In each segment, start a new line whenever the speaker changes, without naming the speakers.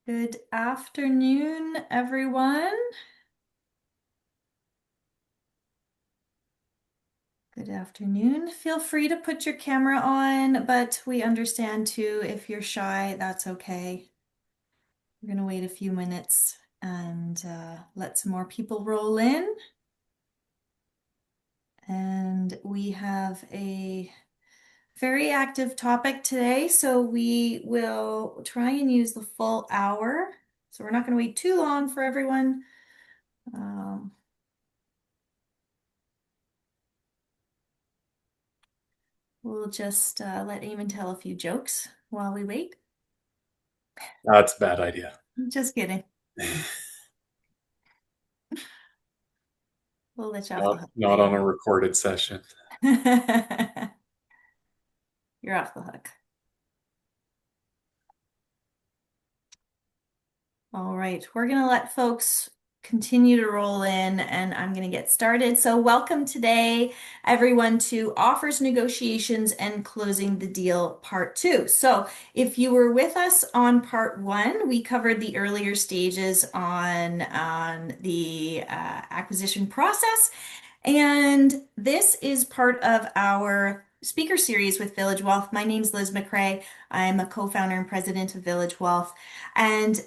Good afternoon, everyone. Good afternoon. Feel free to put your camera on, but we understand too if you're shy, that's okay. We're going to wait a few minutes and let some more people roll in. And we have a very active topic today, so we will try and use the full hour. So we're not going to wait too long for everyone. Um, we'll just let Eamon tell a few jokes while we wait.
That's a bad idea.
Just kidding. We'll let you off the
Not,
hook
not on a
later.
recorded session.
You're off the hook. All right, we're going to let folks continue to roll in and I'm going to get started. So, welcome today, everyone, to Offers, Negotiations, and Closing the Deal Part 2. So, if you were with us on Part 1, we covered the earlier stages on the acquisition process. And this is part of our speaker series with Village Wealth. My name's Liz McRae. I'm a co-founder and president of Village Wealth. And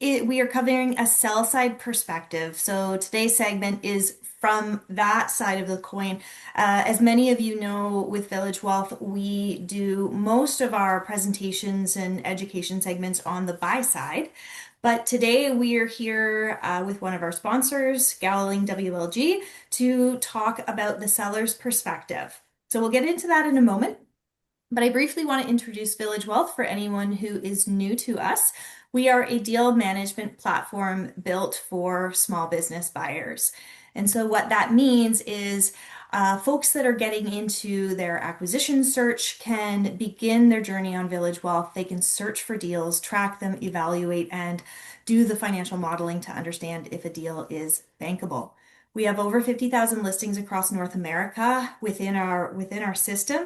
we are covering a sell side perspective. So today's segment is from that side of the coin. As many of you know, with Village Wealth, we do most of our presentations and education segments on the buy side. But today we are here with one of our sponsors, Gowling WLG, to talk about the seller's perspective. So we'll get into that in a moment. But I briefly want to introduce Village Wealth for anyone who is new to us. We are a deal management platform built for small business buyers. And so, what that means is folks that are getting into their acquisition search can begin their journey on Village Wealth. They can search for deals, track them, evaluate, and do the financial modeling to understand if a deal is bankable. We have over 50,000 listings across North America within our system.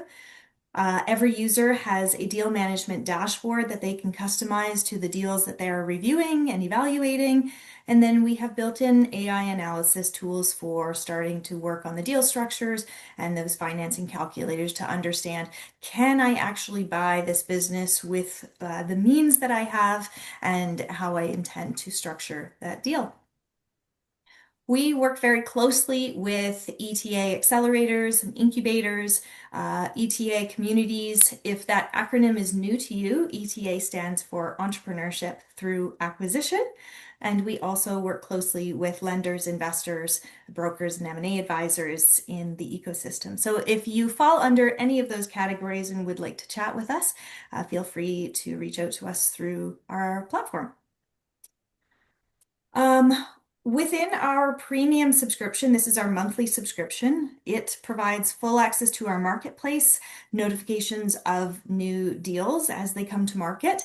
Every user has a deal management dashboard that they can customize to the deals that they are reviewing and evaluating. And then we have built-in AI analysis tools for starting to work on the deal structures and those financing calculators to understand, can I actually buy this business with the means that I have and how I intend to structure that deal. We work very closely with ETA accelerators and incubators, ETA communities. If that acronym is new to you, ETA stands for Entrepreneurship Through Acquisition. And we also work closely with lenders, investors, brokers, and M&A advisors in the ecosystem. So if you fall under any of those categories and would like to chat with us, feel free to reach out to us through our platform. Um, Within our premium subscription, this is our monthly subscription. It provides full access to our marketplace, notifications of new deals as they come to market.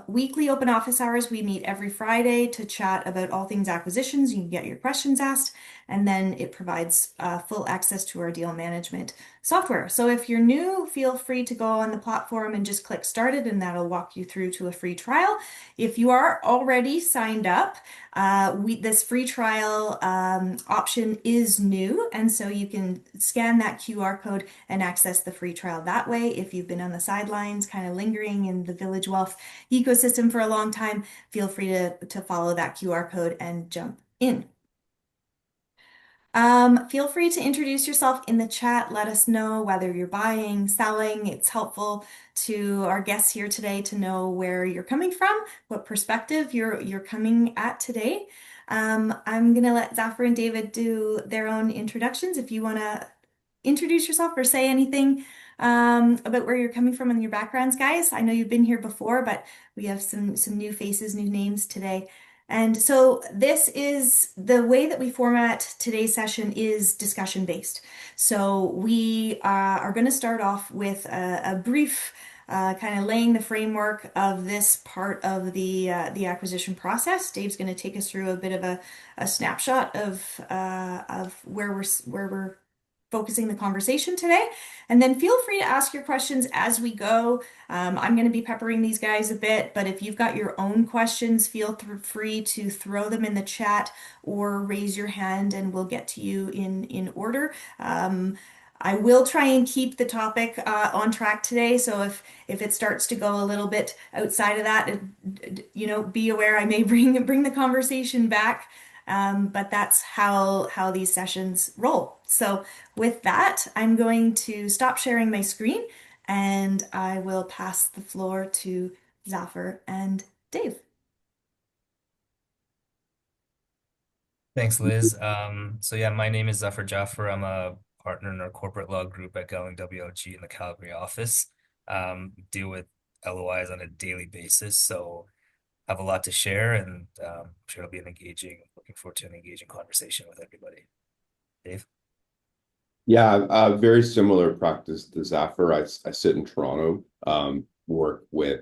Weekly open office hours, we meet every Friday to chat about all things acquisitions. You can get your questions asked, and then it provides full access to our deal management software. So if you're new, feel free to go on the platform and just click started, and that'll walk you through to a free trial. If you are already signed up, this free trial option is new, and so you can scan that QR code and access the free trial that way. If you've been on the sidelines, kind of lingering in the Village Wealth ecosystem for a long time, feel free to follow that QR code and jump in. Feel free to introduce yourself in the chat. Let us know whether you're buying, selling. It's helpful to our guests here today to know where you're coming from, what perspective you're coming at today. I'm gonna let Zafar and David do their own introductions. If you want to introduce yourself or say anything about where you're coming from and your backgrounds, guys. I know you've been here before, but we have some new faces, new names today. And so this is the way that we format today's session is discussion based. So we are going to start off with a brief kind of laying the framework of this part of the acquisition process. Dave's going to take us through a bit of a snapshot of where we're focusing the conversation today. And then feel free to ask your questions as we go. I'm going to be peppering these guys a bit, but if you've got your own questions, feel free to throw them in the chat or raise your hand and we'll get to you in order. I will try and keep the topic on track today. So if it starts to go a little bit outside of that, be aware I may bring the conversation back. But that's how these sessions roll. So with that, I'm going to stop sharing my screen and I will pass the floor to Zafar and Dave.
Thanks, Liz. So yeah, my name is Zafar Jaffer. I'm a partner in our corporate law group at Gowling WLG in the Calgary office. Deal with LOIs on a daily basis, so have a lot to share, and I'm sure it'll be looking forward to an engaging conversation with everybody. Dave?
Yeah, very similar practice to Zafar. I sit in Toronto, work with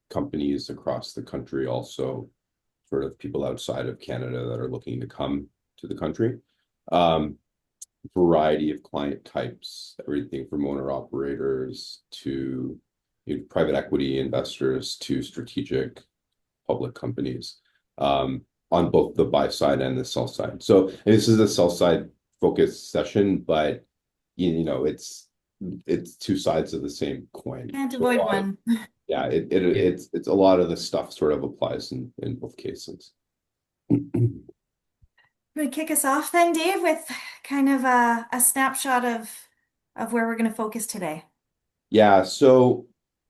companies across the country, also sort of people outside of Canada that are looking to come to the country. Variety of client types, everything from owner operators to private equity investors to strategic public companies, on both the buy side and the sell side. So this is a sell side focused session, but it's two sides of the same coin.
Can't
So
avoid one.
yeah,
Yeah.
it's a lot of the stuff sort of applies in both cases.
Would kick us off then, Dave, with kind of a snapshot of where we're going to focus today.
Yeah, so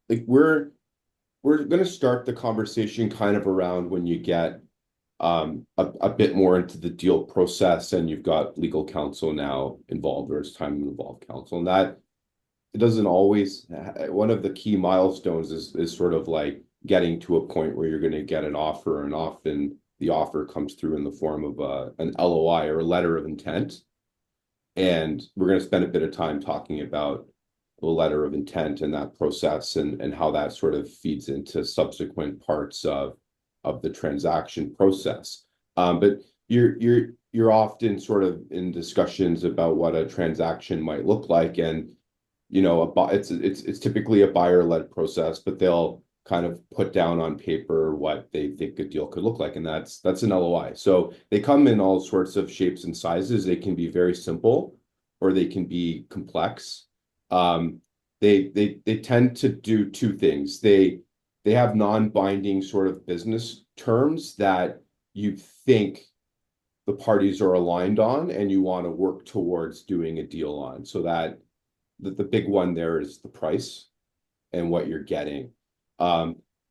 like we're going to start the conversation kind of around when you get a bit more into the deal process and you've got legal counsel now involved, or it's time to involve counsel. And that it doesn't always, one of the key milestones is sort of like getting to a point where you're going to get an offer, and often the offer comes through in the form of an LOI or a letter of intent. And we're going to spend a bit of time talking about the letter of intent and that process, and how that sort of feeds into subsequent parts of the transaction process. But you're often sort of in discussions about what a transaction might look like, and it's typically a buyer-led process, but they'll kind of put down on paper what they think a deal could look like, and that's an LOI. So they come in all sorts of shapes and sizes. They can be very simple, or they can be complex. They tend to do two things. They have non-binding sort of business terms that you think the parties are aligned on and you want to work towards doing a deal on. So that the big one there is the price and what you're getting.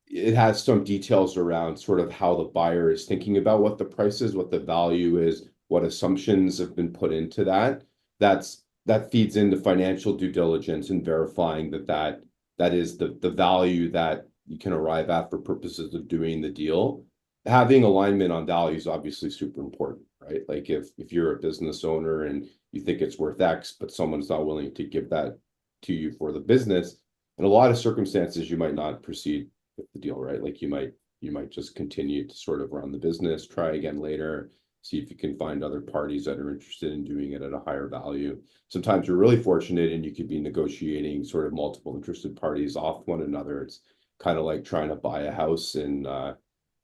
It has some details around sort of how the buyer is thinking about what the price is, what the value is, what assumptions have been put into that. That feeds into financial due diligence and verifying that is the value that you can arrive at for purposes of doing the deal. Having alignment on value is obviously super important, right? Like if you're a business owner and you think it's worth X, but someone's not willing to give that to you for the business, in a lot of circumstances, you might not proceed with the deal, right? Like you might just continue to sort of run the business, try again later, see if you can find other parties that are interested in doing it at a higher value. Sometimes you're really fortunate and you could be negotiating sort of multiple interested parties off one another. It's kind of like trying to buy a house in the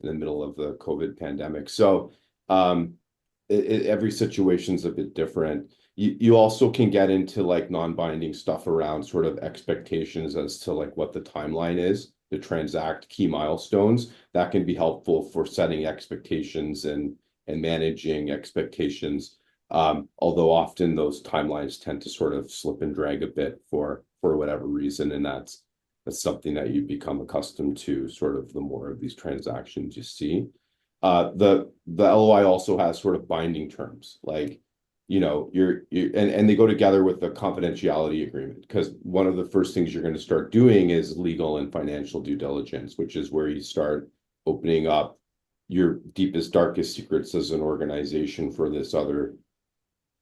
middle of the COVID pandemic. So every situation's a bit different. You also can get into like non-binding stuff around sort of expectations as to like what the timeline is to transact key milestones. That can be helpful for setting expectations and managing expectations. Although often those timelines tend to sort of slip and drag a bit for whatever reason, and that's something that you become accustomed to sort of the more of these transactions you see. The LOI also has sort of binding terms, like and they go together with the confidentiality agreement, because one of the first things you're going to start doing is legal and financial due diligence, which is where you start opening up your deepest, darkest secrets as an organization for this other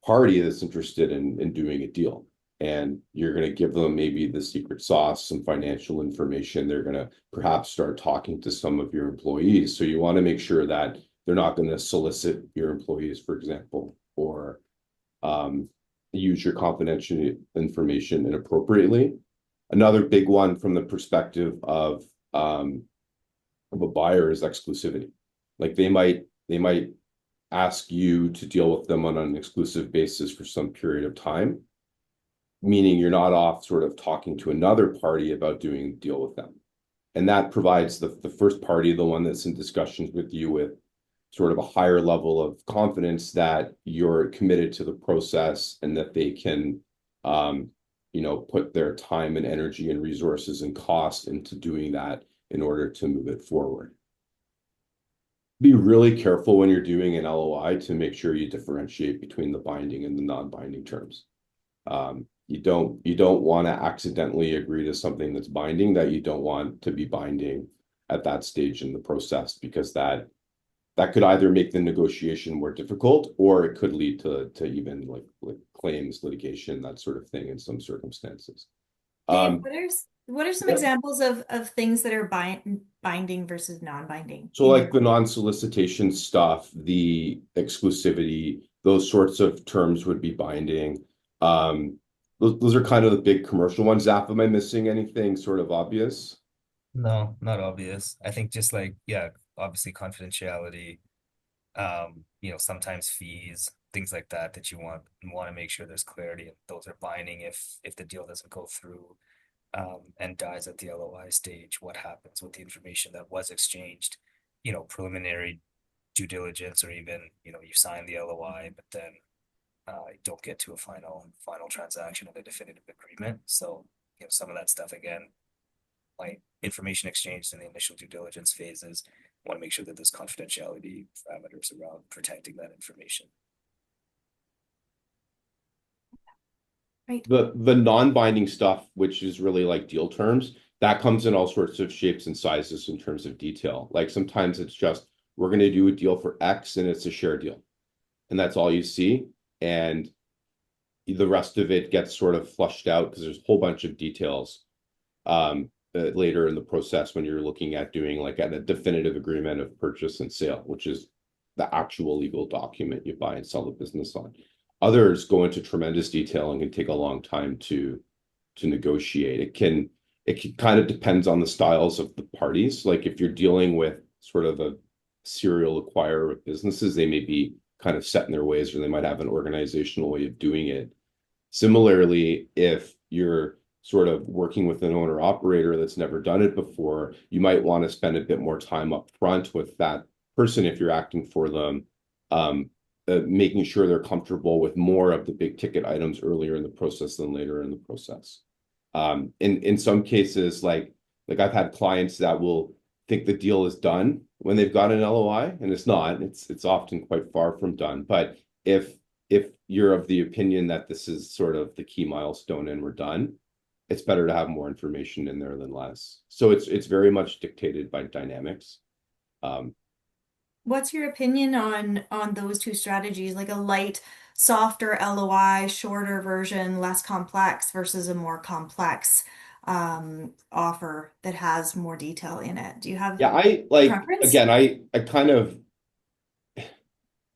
party that's interested in doing a deal. And you're going to give them maybe the secret sauce, some financial information. They're going to perhaps start talking to some of your employees. So you want to make sure that they're not going to solicit your employees, for example, or use your confidential information inappropriately. Another big one from the perspective of a buyer is exclusivity. Like they might ask you to deal with them on an exclusive basis for some period of time, meaning you're not off sort of talking to another party about doing a deal with them. And that provides the first party, the one that's in discussions with you, with sort of a higher level of confidence that you're committed to the process and that they can put their time and energy and resources and cost into doing that in order to move it forward. Be really careful when you're doing an LOI to make sure you differentiate between the binding and the non-binding terms. You don't want to accidentally agree to something that's binding that you don't want to be binding at that stage in the process, because that could either make the negotiation more difficult, or it could lead to even like claims, litigation, that sort of thing in some circumstances.
Dave, what are some
Yeah.
examples of things that are binding versus non-binding?
So like the non-solicitation stuff, the exclusivity, those sorts of terms would be binding. Those are kind of the big commercial ones. Zap, am I missing anything sort of obvious?
No, not obvious. I think just like, yeah, obviously confidentiality, sometimes fees, things like that that you want to make sure there's clarity, and those are binding if the deal doesn't go through, and dies at the LOI stage. What happens with the information that was exchanged, preliminary due diligence, or even, you sign the LOI, but then you don't get to a final transaction of a definitive agreement. So, some of that stuff again, like information exchanged in the initial due diligence phases, want to make sure that there's confidentiality parameters around protecting that information.
Right.
The non-binding stuff, which is really like deal terms, that comes in all sorts of shapes and sizes in terms of detail. Like sometimes it's just, we're going to do a deal for X and it's a share deal, and that's all you see. And the rest of it gets sort of flushed out because there's a whole bunch of details later in the process when you're looking at doing like a definitive agreement of purchase and sale, which is the actual legal document you buy and sell the business on. Others go into tremendous detail and can take a long time to negotiate. It kind of depends on the styles of the parties. Like if you're dealing with sort of a serial acquirer of businesses, they may be kind of set in their ways, or they might have an organizational way of doing it. Similarly, if you're sort of working with an owner operator that's never done it before, you might want to spend a bit more time up front with that person if you're acting for them, making sure they're comfortable with more of the big ticket items earlier in the process than later in the process. In some cases, like I've had clients that will think the deal is done when they've got an LOI, and it's not. It's often quite far from done. But if you're of the opinion that this is sort of the key milestone and we're done, it's better to have more information in there than less. So it's very much dictated by dynamics.
What's your opinion on those two strategies, like a light, softer LOI, shorter version, less complex, versus a more complex offer that has more detail in it? Do you have
Yeah, I like,
preference?
again, I kind of,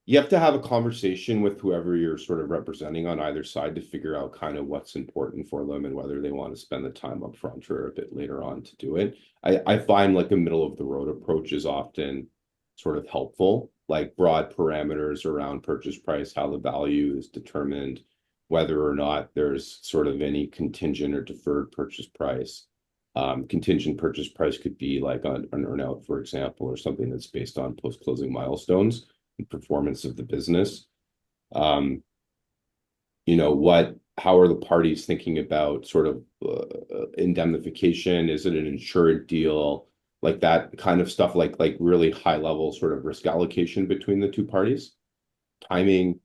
you have to have a conversation with whoever you're sort of representing on either side to figure out kind of what's important for them and whether they want to spend the time up front or a bit later on to do it. I find like a middle of the road approach is often sort of helpful, like broad parameters around purchase price, how the value is determined, whether or not there's sort of any contingent or deferred purchase price. Contingent purchase price could be like an earnout, for example, or something that's based on post-closing milestones and performance of the business. How are the parties thinking about sort of indemnification? Is it an insured deal? Like that kind of stuff, like really high level sort of risk allocation between the two parties. Timing,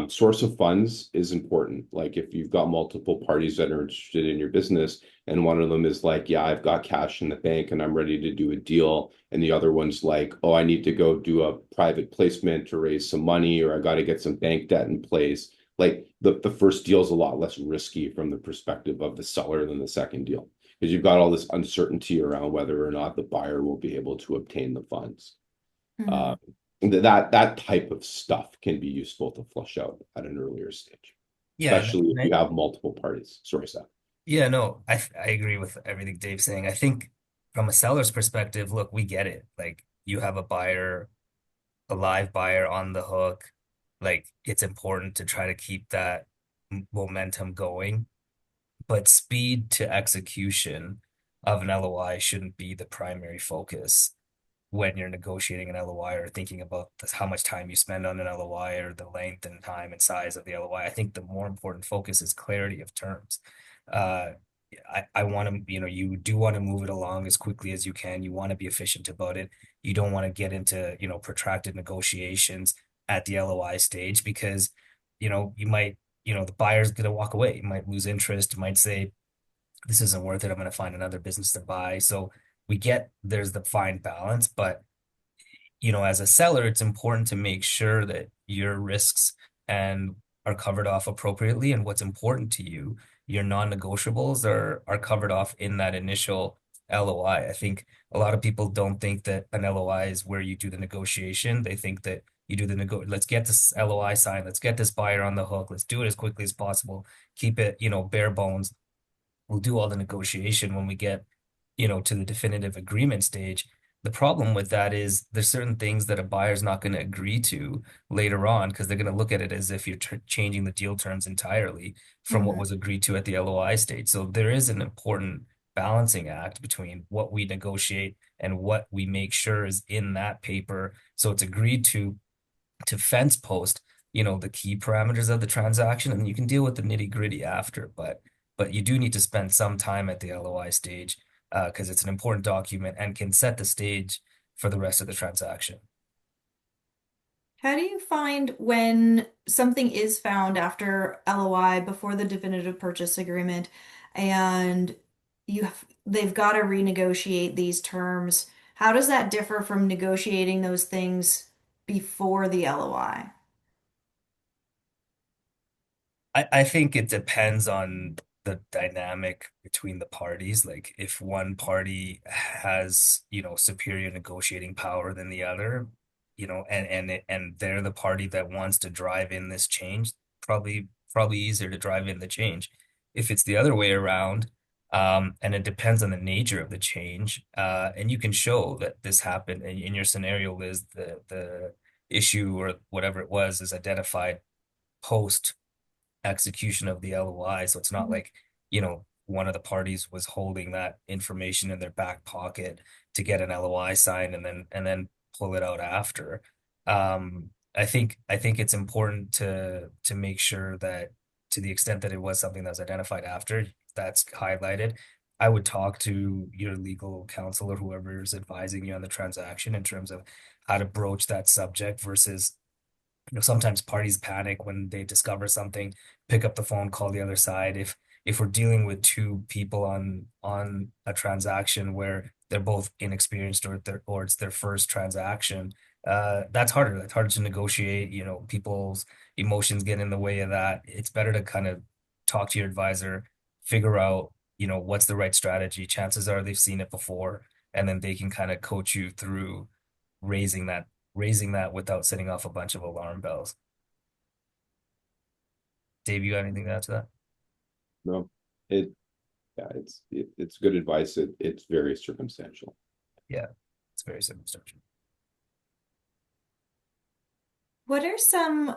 source of funds is important. Like if you've got multiple parties that are interested in your business, and one of them is like, yeah, I've got cash in the bank and I'm ready to do a deal, and the other one's like, oh, I need to go do a private placement to raise some money, or I got to get some bank debt in place. Like the first deal is a lot less risky from the perspective of the seller than the second deal, because you've got all this uncertainty around whether or not the buyer will be able to obtain the funds.
Mhm.
That type of stuff can be useful to flush out at an earlier stage.
Yeah,
especially if you have multiple parties. Sorry, Seth.
yeah, no, I agree with everything Dave's saying. I think from a seller's perspective, look, we get it. Like you have a buyer, a live buyer on the hook. Like it's important to try to keep that momentum going, but speed to execution of an LOI shouldn't be the primary focus when you're negotiating an LOI or thinking about this, how much time you spend on an LOI or the length and time and size of the LOI. I think the more important focus is clarity of terms. Uh, I want to, you do want to move it along as quickly as you can. You want to be efficient about it. You don't want to get into, protracted negotiations at the LOI stage because, you might, the buyer's going to walk away. You might lose interest, might say, this isn't worth it. I'm going to find another business to buy. So we get there's the fine balance, but as a seller, it's important to make sure that your risks and are covered off appropriately and what's important to you, your non-negotiables are covered off in that initial LOI. I think a lot of people don't think that an LOI is where you do the negotiation. They think that you do let's get this LOI signed, let's get this buyer on the hook, let's do it as quickly as possible, keep it, bare bones. We'll do all the negotiation when we get, to the definitive agreement stage. The problem with that is there's certain things that a buyer's not going to agree to later on because they're going to look at it as if you're changing the deal terms entirely from what
Mhm.
was agreed to at the LOI stage. So there is an important balancing act between what we negotiate and what we make sure is in that paper. So it's agreed to fence post, the key parameters of the transaction, and then you can deal with the nitty-gritty after. But you do need to spend some time at the LOI stage because it's an important document and can set the stage for the rest of the transaction.
How do you find when something is found after LOI before the definitive purchase agreement and they've got to renegotiate these terms? How does that differ from negotiating those things before the LOI?
I think it depends on the dynamic between the parties. Like if one party has, superior negotiating power than the other, and they're the party that wants to drive in this change, probably easier to drive in the change. If it's the other way around, and it depends on the nature of the change, and you can show that this happened in your scenario, Liz, the issue or whatever it was is identified post execution of the LOI. So it's not like, one of the parties was holding that information in their back pocket to get an LOI signed and then pull it out after. I think it's important to make sure that to the extent that it was something that was identified after, that's highlighted. I would talk to your legal counsel or whoever is advising you on the transaction in terms of how to broach that subject versus sometimes parties panic when they discover something, pick up the phone, call the other side. If we're dealing with two people on a transaction where they're both inexperienced or it's their first transaction, that's harder. That's harder to negotiate. People's emotions get in the way of that. It's better to kind of talk to your advisor, figure out, what's the right strategy. Chances are they've seen it before, and then they can kind of coach you through raising that raising that without setting off a bunch of alarm bells. Dave, you got anything to add to that?
No, it yeah, it's good advice. It's very circumstantial.
Yeah, it's very circumstantial.
What are some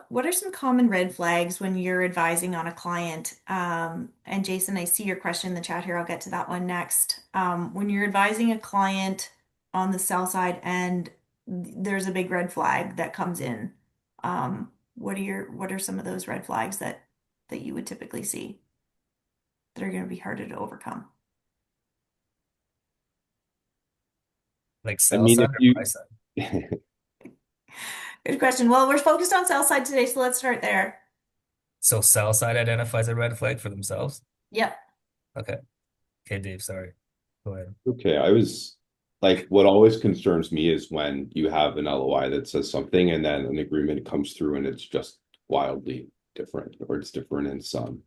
common red flags when you're advising on a client? And Jason, I see your question in the chat here. I'll get to that one next. When you're advising a client on the sell side and there's a big red flag that comes in, what are some of those red flags that you would typically see that are going to be harder to overcome?
Like
I
sell
mean,
side
if
or buy
you
side?
Good question. Well, we're focused on sell side today, so let's start there.
So sell side identifies a red flag for themselves?
Yep.
Okay. Okay, Dave, sorry. Go ahead.
okay, I was like, what always concerns me is when you have an LOI that says something and then an agreement comes through and it's just wildly different, or it's different in some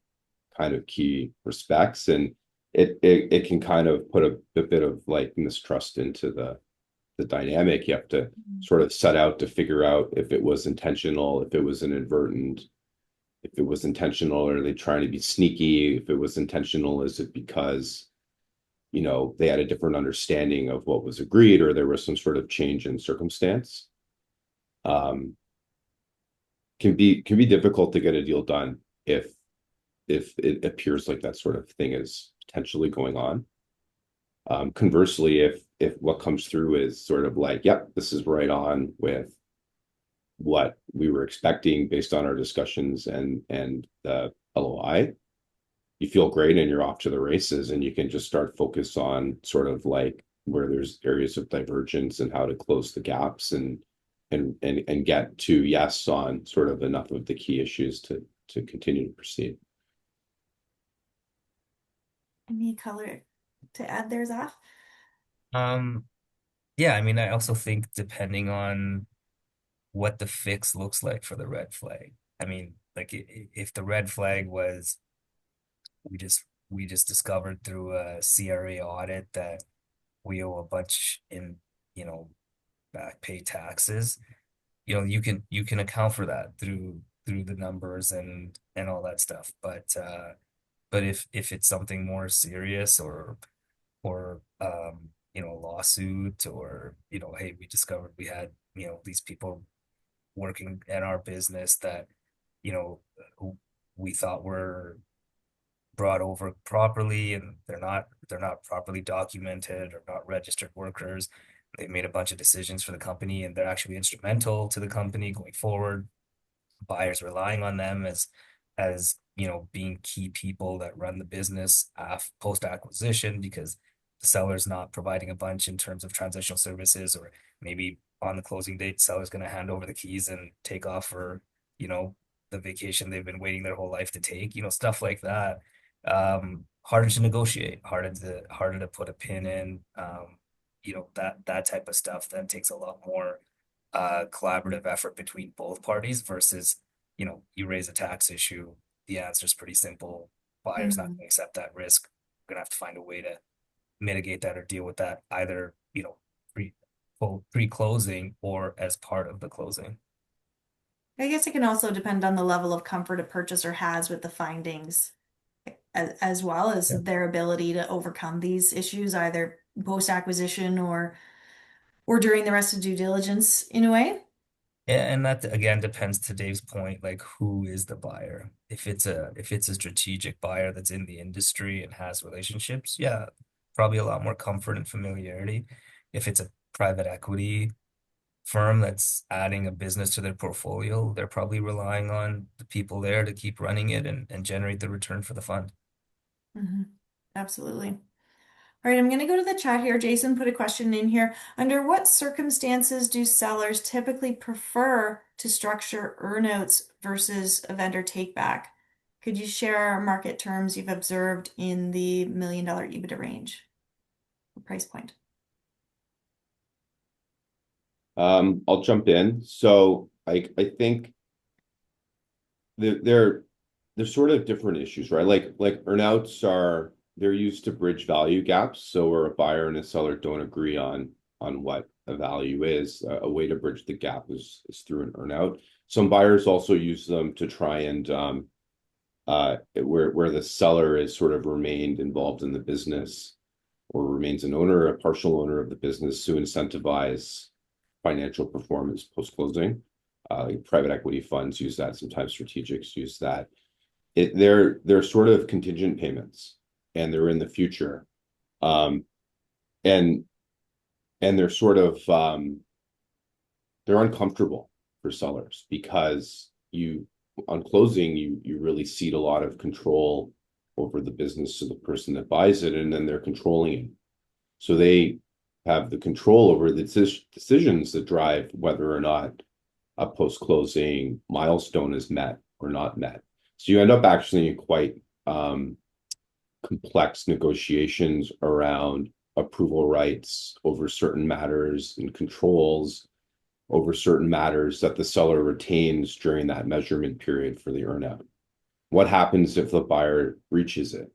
kind of key respects, and it can kind of put a bit of like mistrust into the dynamic. You have to sort of set out to figure out if it was intentional, if it was inadvertent, if it was intentional, or are they trying to be sneaky? If it was intentional, is it because, they had a different understanding of what was agreed, or there was some sort of change in circumstance? Can be difficult to get a deal done if it appears like that sort of thing is potentially going on. Conversely, if what comes through is sort of like, yep, this is right on with what we were expecting based on our discussions and the LOI, you feel great and you're off to the races, and you can just start focus on sort of like where there's areas of divergence and how to close the gaps and get to yes on sort of enough of the key issues to continue to proceed.
Any color to add there, Zaf?
Yeah, I mean, I also think depending on what the fix looks like for the red flag. I mean, like if the red flag was we just discovered through a CRA audit that we owe a bunch in, back pay taxes, you can account for that through the numbers and all that stuff. But if it's something more serious or a lawsuit, or hey, we discovered we had these people working at our business that you know we thought were brought over properly, and they're not properly documented or not registered workers. They made a bunch of decisions for the company, and they're actually instrumental to the company going forward. Buyers relying on them as being key people that run the business post acquisition, because the seller's not providing a bunch in terms of transitional services, or maybe on the closing date, seller's going to hand over the keys and take off for the vacation they've been waiting their whole life to take, stuff like that. Harder to negotiate, harder to put a pin in. That type of stuff then takes a lot more collaborative effort between both parties versus, you raise a tax issue, the answer is pretty simple. Buyer's not going to accept that risk. We're going to have to find a way to mitigate that or deal with that, either, pre-closing or as part of the closing.
I guess it can also depend on the level of comfort a purchaser has with the findings, as well as
Yeah.
their ability to overcome these issues, either post-acquisition or during the rest of due diligence in a way.
Yeah, and that again depends, to Dave's point, like who is the buyer? If it's a strategic buyer that's in the industry and has relationships, yeah, probably a lot more comfort and familiarity. If it's a private equity firm that's adding a business to their portfolio, they're probably relying on the people there to keep running it and generate the return for the fund.
Absolutely. All right, I'm going to go to the chat here. Jason put a question in here. Under what circumstances do sellers typically prefer to structure earnouts versus a vendor takeback? Could you share market terms you've observed in the $1 million EBITDA range or price point?
I'll jump in. So I think they're sort of different issues, right? Like earnouts they're used to bridge value gaps. So where a buyer and a seller don't agree on what a value is, a way to bridge the gap is through an earnout. Some buyers also use them to try and where the seller is sort of remained involved in the business, or remains an owner, a partial owner of the business, to incentivize financial performance post-closing. Like private equity funds use that, sometimes strategics use that. They're sort of contingent payments, and they're in the future. And they're sort of they're uncomfortable for sellers, because on closing you really cede a lot of control over the business to the person that buys it, and then they're controlling it. So they have the control over the decisions that drive whether or not a post-closing milestone is met or not met. So you end up actually in quite complex negotiations around approval rights over certain matters and controls over certain matters that the seller retains during that measurement period for the earnout. What happens if the buyer breaches it?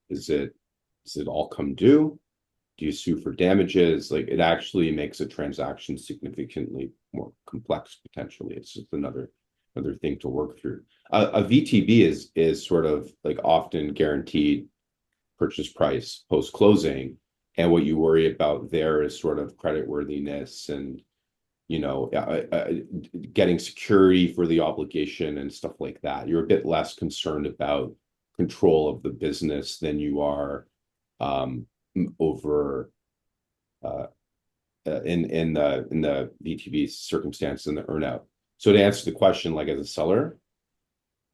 Does it all come due? Do you sue for damages? Like, it actually makes a transaction significantly more complex, potentially. It's just another thing to work through. A VTB is sort of like often guaranteed purchase price post closing, and what you worry about there is sort of creditworthiness and getting security for the obligation and stuff like that. You're a bit less concerned about control of the business than you are over in the VTB circumstance in the earnout. So to answer the question, like as a seller,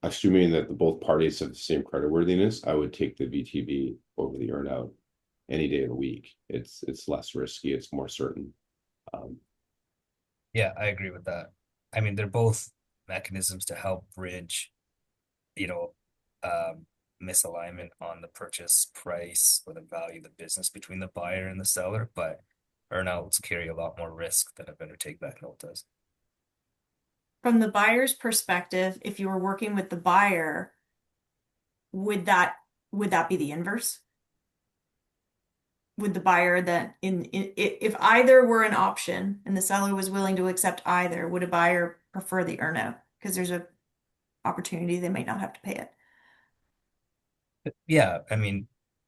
assuming that both parties have the same creditworthiness, I would take the VTB over the earnout any day of the week. It's less risky. It's more certain.
Yeah, I agree with that. I mean, they're both mechanisms to help bridge, you know, misalignment on the purchase price or the value of the business between the buyer and the seller, but earnouts carry a lot more risk than a better take back note does.
From the buyer's perspective, if you were working with the buyer, would that be the inverse? Would the buyer that if either were an option and the seller was willing to accept either, would a buyer prefer the earnout? Because there's a opportunity they might not have to pay it.
Yeah, I mean,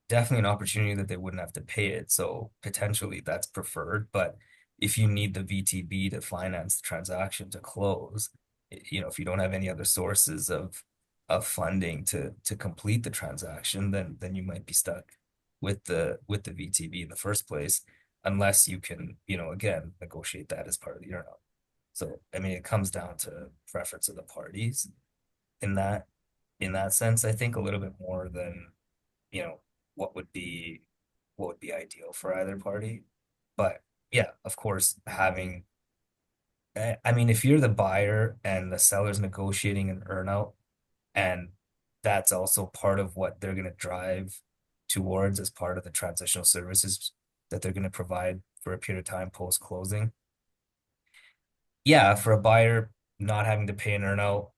definitely an opportunity that they wouldn't have to pay it. So potentially that's preferred. But if you need the VTB to finance the transaction to close, if you don't have any other sources of funding to complete the transaction, then you might be stuck with the VTB in the first place, unless you can, again, negotiate that as part of the earnout. So I mean, it comes down to preference of the parties in that sense, I think a little bit more than, you know, what would be ideal for either party. But yeah, of course, I mean, if you're the buyer and the seller's negotiating an earnout, and that's also part of what they're going to drive towards as part of the transitional services that they're going to provide for a period of time post closing. Yeah, for a buyer not having to pay an earnout,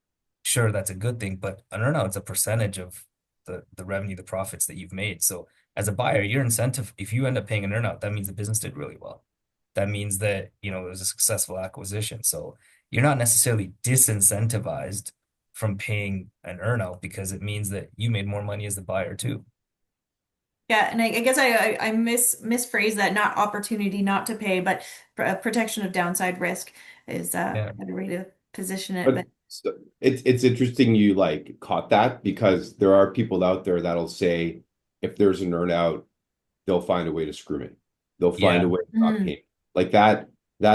sure, that's a good thing, but an earnout's a percentage of the revenue, the profits that you've made. So as a buyer, your incentive, if you end up paying an earnout, that means the business did really well. That means that, it was a successful acquisition. So you're not necessarily disincentivized from paying an earnout because it means that you made more money as the buyer too.
Yeah, and I guess I misphrased that, not opportunity not to pay, but protection of downside risk is a
Yeah.
better way to position it.
But it's interesting you like caught that, because there are people out there that'll say if there's an earnout, they'll find a way to screw me. They'll find
Yeah,
a way to not pay me. Like that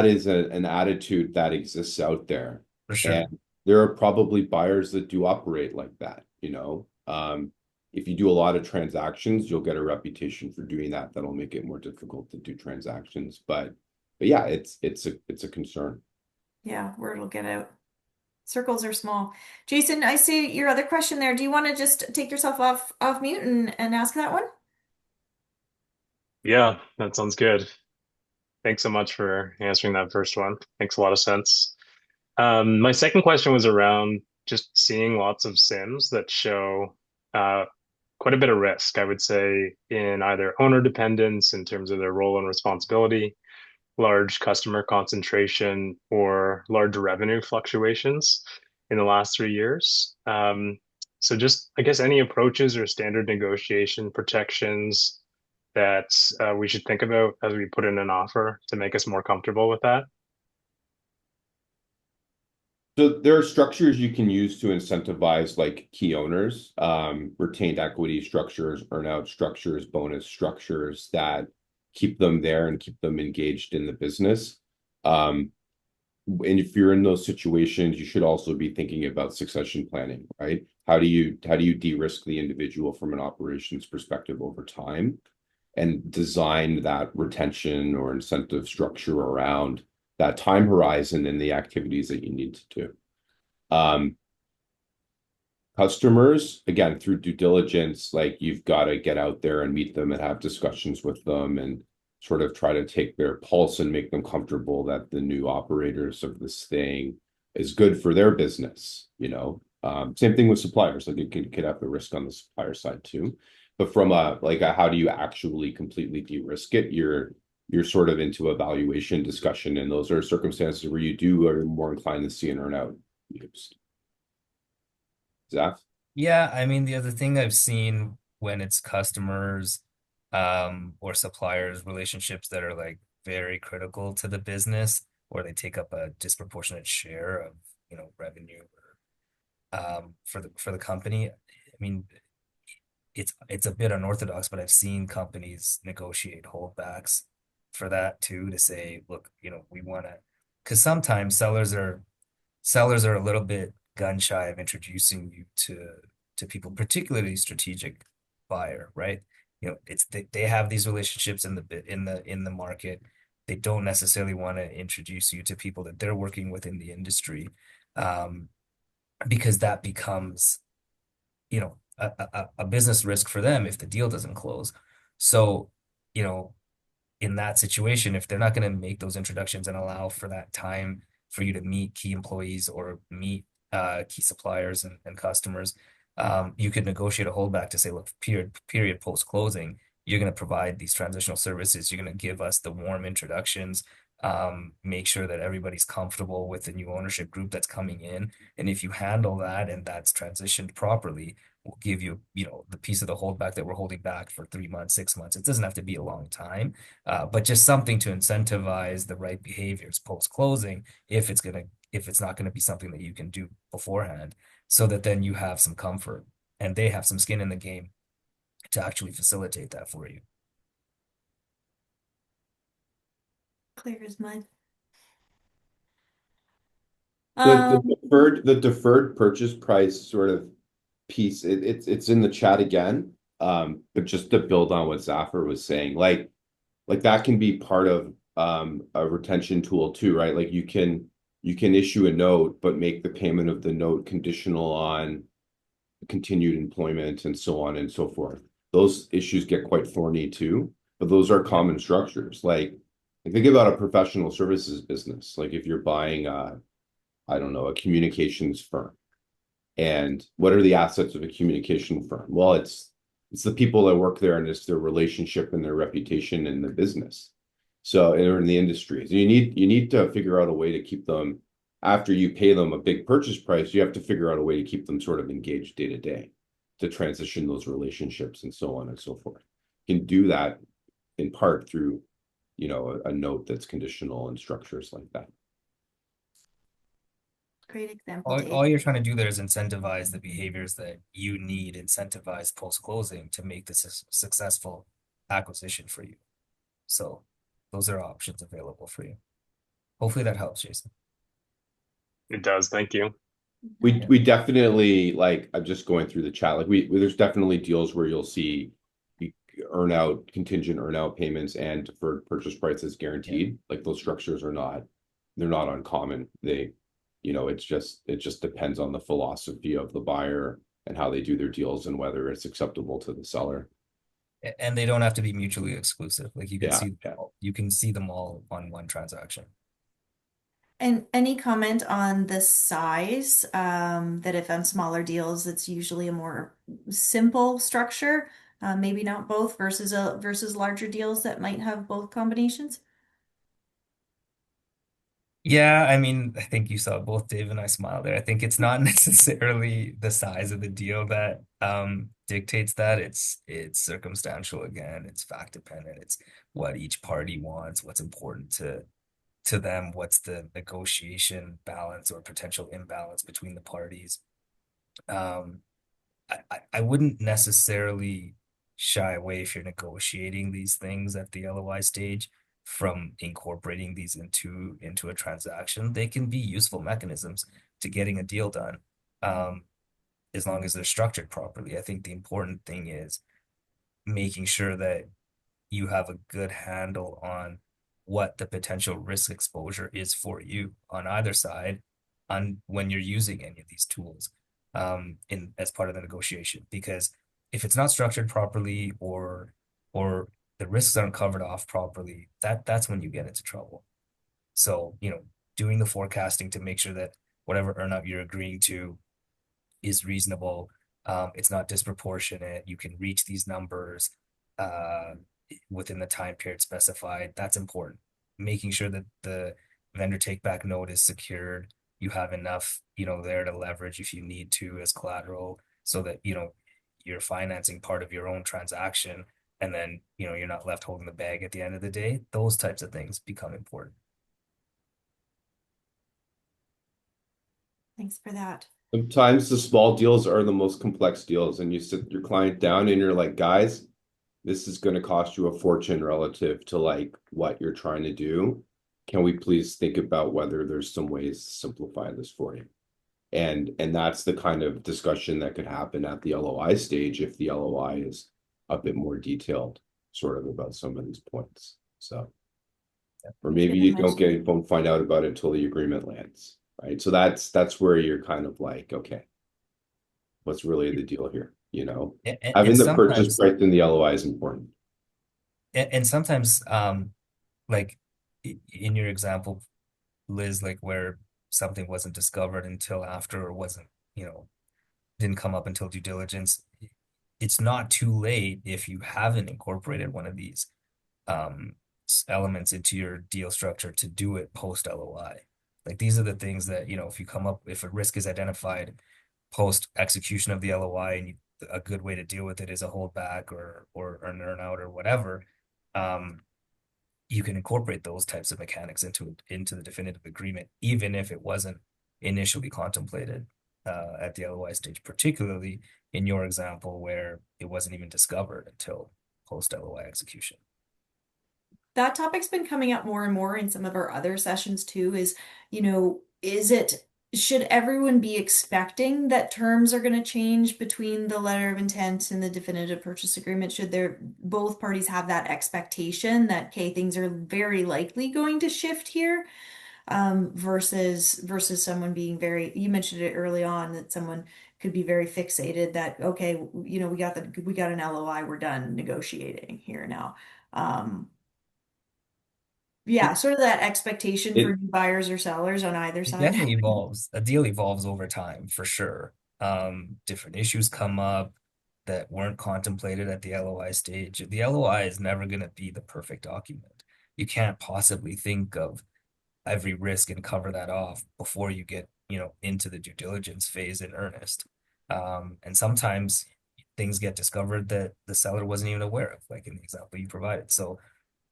is an attitude that exists out there.
for sure.
And there are probably buyers that do operate like that, if you do a lot of transactions, you'll get a reputation for doing that. That'll make it more difficult to do transactions. But yeah, it's a concern.
Yeah, word will get out. Circles are small. Jason, I see your other question there. Do you want to just take yourself off mute and ask that one?
Yeah, that sounds good. Thanks so much for answering that first one. Makes a lot of sense. My second question was around just seeing lots of sims that show uh, quite a bit of risk, I would say, in either owner dependence in terms of their role and responsibility, large customer concentration, or large revenue fluctuations in the last 3 years. So just, I guess, any approaches or standard negotiation protections that we should think about as we put in an offer to make us more comfortable with that?
So there are structures you can use to incentivize like key owners, retained equity structures, earnout structures, bonus structures that keep them there and keep them engaged in the business. And if you're in those situations, you should also be thinking about succession planning, right? How do you de-risk the individual from an operations perspective over time and design that retention or incentive structure around that time horizon and the activities that you need to do. Customers, again, through due diligence, like you've got to get out there and meet them and have discussions with them and sort of try to take their pulse and make them comfortable that the new operators of this thing is good for their business. Same thing with suppliers. Like it could have the risk on the supplier side too. But from how do you actually completely de-risk it? You're sort of into a valuation discussion, and those are circumstances where you are more inclined to see an earnout used. Zaf?
Yeah, I mean, the other thing I've seen when it's customers or suppliers relationships that are like very critical to the business, or they take up a disproportionate share of, revenue for the company. I mean, it's a bit unorthodox, but I've seen companies negotiate holdbacks for that too, to say, look, we want to, because sometimes sellers are a little bit gun shy of introducing you to people, particularly strategic buyer, right? It's they have these relationships in the market. They don't necessarily want to introduce you to people that they're working with in the industry, um, because that becomes, a business risk for them if the deal doesn't close. So, you know, in that situation, if they're not going to make those introductions and allow for that time for you to meet key employees or meet key suppliers and customers, you could negotiate a holdback to say, look, period post closing, you're going to provide these transitional services. You're going to give us the warm introductions, make sure that everybody's comfortable with the new ownership group that's coming in. And if you handle that and that's transitioned properly, we'll give you, the piece of the holdback that we're holding back for 3 months, 6 months. It doesn't have to be a long time, but just something to incentivize the right behaviors post closing if it's not gonna be something that you can do beforehand, so that then you have some comfort and they have some skin in the game to actually facilitate that for you.
Clear as mud.
The the
Um,
deferred the deferred purchase price sort of piece, it's in the chat again. But just to build on what Zafar was saying, like that can be part of a retention tool too, right? Like you can issue a note, but make the payment of the note conditional on continued employment and so on and so forth. Those issues get quite thorny too, but those are common structures. Like think about a professional services business. Like if you're buying I don't know, a communications firm. And what are the assets of a communication firm? Well, it's the people that work there and it's their relationship and their reputation in the business. So, or in the industry. So you need to figure out a way to keep them after you pay them a big purchase price, you have to figure out a way to keep them sort of engaged day to day to transition those relationships and so on and so forth. You can do that in part through, a note that's conditional and structures like that.
Great example,
All
Dave.
you're trying to do there is incentivize the behaviors that you need incentivize post closing to make this a successful acquisition for you. So those are options available for you. Hopefully that helps, Jason.
It does. Thank you.
We definitely, like, I'm just going through the chat. Like there's definitely deals where you'll see contingent earn out payments and deferred purchase prices guaranteed. Like those structures they're not uncommon. It just depends on the philosophy of the buyer and how they do their deals and whether it's acceptable to the seller.
And they don't have to be mutually exclusive. Like
Yeah.
you can see them all on one transaction.
And any comment on the size? That if on smaller deals, it's usually a more simple structure, maybe not both versus larger deals that might have both combinations.
Yeah, I mean, I think you saw both Dave and I smile there. I think it's not necessarily the size of the deal that dictates that. It's circumstantial again. It's fact dependent. It's what each party wants, what's important to them, what's the negotiation balance or potential imbalance between the parties. Um, I wouldn't necessarily shy away if you're negotiating these things at the LOI stage from incorporating these into a transaction. They can be useful mechanisms to getting a deal done, um, as long as they're structured properly. I think the important thing is making sure that you have a good handle on what the potential risk exposure is for you on either side on when you're using any of these tools, in as part of the negotiation. Because if it's not structured properly or the risks aren't covered off properly, that's when you get into trouble. So, doing the forecasting to make sure that whatever earn you're agreeing to is reasonable. It's not disproportionate. You can reach these numbers uh, within the time period specified. That's important. Making sure that the vendor take back note is secured, you have enough, there to leverage if you need to as collateral so that, you're financing part of your own transaction and then, you're not left holding the bag at the end of the day. Those types of things become important.
Thanks for that.
Sometimes the small deals are the most complex deals, and you sit your client down and you're like, guys, this is going to cost you a fortune relative to like what you're trying to do. Can we please think about whether there's some ways to simplify this for you? And that's the kind of discussion that could happen at the LOI stage if the LOI is a bit more detailed, sort of about some of these points. So, or
Thank you
maybe
for
you don't find out about it until the agreement lands, right? So that's where you're kind of like, okay, what's really the deal here?
And
Having the purchase
sometimes,
price in the LOI is important.
and sometimes, like in your example, Liz, like where something wasn't discovered until after or wasn't, didn't come up until due diligence. It's not too late if you haven't incorporated one of these um, elements into your deal structure to do it post LOI. Like these are the things that, if a risk is identified post execution of the LOI and a good way to deal with it is a holdback or an earnout or whatever, you can incorporate those types of mechanics into the definitive agreement, even if it wasn't initially contemplated at the LOI stage, particularly in your example where it wasn't even discovered until post LOI execution.
That topic's been coming up more and more in some of our other sessions too, should everyone be expecting that terms are going to change between the letter of intent and the definitive purchase agreement? Should both parties have that expectation that, okay, things are very likely going to shift here, versus someone being you mentioned it early on that someone could be very fixated that, okay, we got an LOI, we're done negotiating here now. Yeah, sort of that expectation for
It
new buyers or sellers on either
It
side.
definitely evolves. A deal evolves over time for sure. Different issues come up that weren't contemplated at the LOI stage. The LOI is never going to be the perfect document. You can't possibly think of every risk and cover that off before you get, into the due diligence phase in earnest. And sometimes things get discovered that the seller wasn't even aware of, like in the example you provided. So,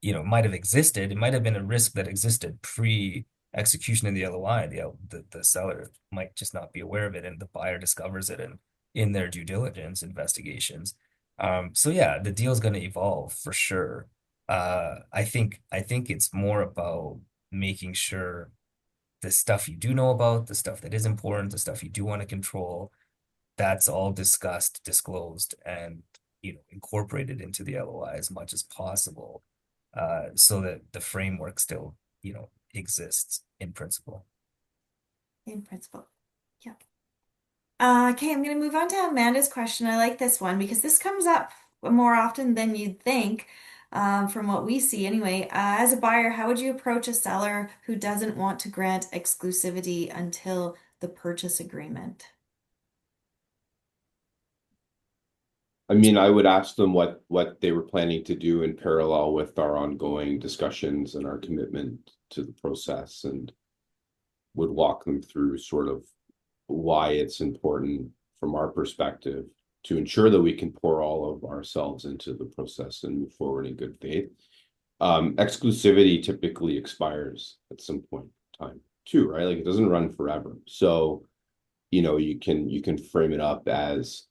it might have existed. It might have been a risk that existed pre-execution of the LOI. The seller might just not be aware of it, and the buyer discovers it in their due diligence investigations. So yeah, the deal is going to evolve for sure. I think it's more about making sure the stuff you do know about, the stuff that is important, the stuff you do want to control, that's all discussed, disclosed, and incorporated into the LOI as much as possible, so that the framework still, exists in principle.
In principle. Yeah. Okay, I'm going to move on to Amanda's question. I like this one because this comes up more often than you'd think, from what we see anyway. As a buyer, how would you approach a seller who doesn't want to grant exclusivity until the purchase agreement?
I mean, I would ask them what they were planning to do in parallel with our ongoing discussions and our commitment to the process, and would walk them through sort of why it's important from our perspective to ensure that we can pour all of ourselves into the process and move forward in good faith. Exclusivity typically expires at some point in time too, right? Like it doesn't run forever. So, you can frame it up as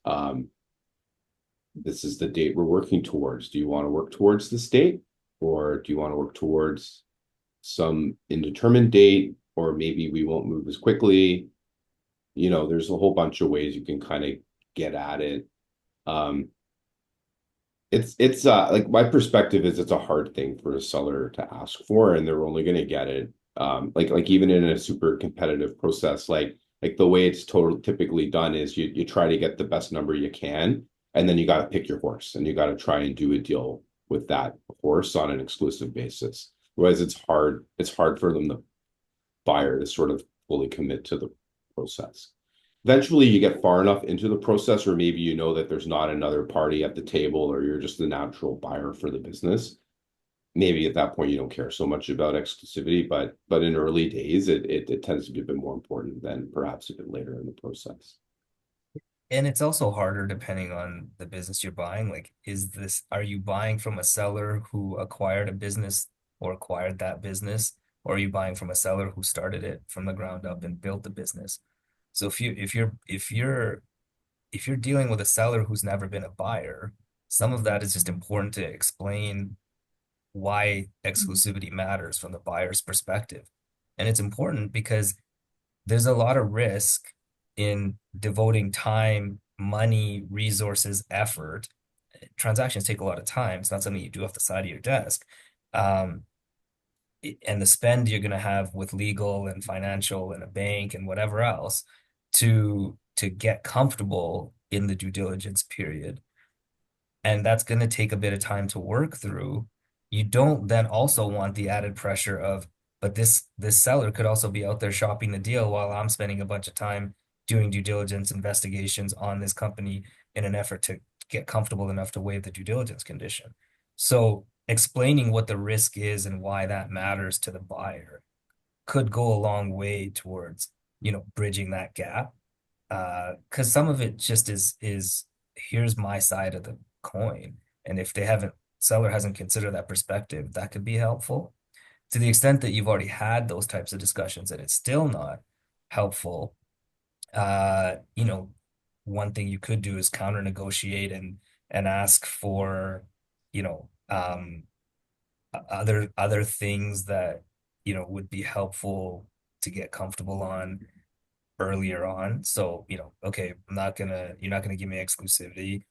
this is the date we're working towards. Do you want to work towards this date, or do you want to work towards some indeterminate date, or maybe we won't move as quickly? There's a whole bunch of ways you can kind of get at it. It's like my perspective is it's a hard thing for a seller to ask for, and they're only going to get it like even in a super competitive process, like the way it's typically done is you try to get the best number you can, and then you got to pick your horse and you got to try and do a deal with that horse on an exclusive basis. Whereas it's hard for them, the buyer, to sort of fully commit to the process. Eventually you get far enough into the process where maybe that there's not another party at the table, or you're just the natural buyer for the business. maybe at that point you don't care so much about exclusivity, but in early days it tends to be a bit more important than perhaps a bit later in the process.
And it's also harder depending on the business you're buying. Like, are you buying from a seller who acquired a business or acquired that business? Or are you buying from a seller who started it from the ground up and built the business? So if you're dealing with a seller who's never been a buyer, some of that is just important to explain why exclusivity matters from the buyer's perspective. And it's important because there's a lot of risk in devoting time, money, resources, effort. Transactions take a lot of time. It's not something you do off the side of your desk. Um, and the spend you're going to have with legal and financial and a bank and whatever else to get comfortable in the due diligence period, and that's going to take a bit of time to work through. You don't then also want the added pressure of, but this seller could also be out there shopping the deal while I'm spending a bunch of time doing due diligence investigations on this company in an effort to get comfortable enough to waive the due diligence condition. So explaining what the risk is and why that matters to the buyer could go a long way towards, bridging that gap. Because some of it just is here's my side of the coin. And if seller hasn't considered that perspective, that could be helpful. To the extent that you've already had those types of discussions and it's still not helpful, you know, one thing you could do is counter negotiate and ask for, you know, other things that, would be helpful to get comfortable on earlier on. So, okay, you're not gonna give me exclusivity,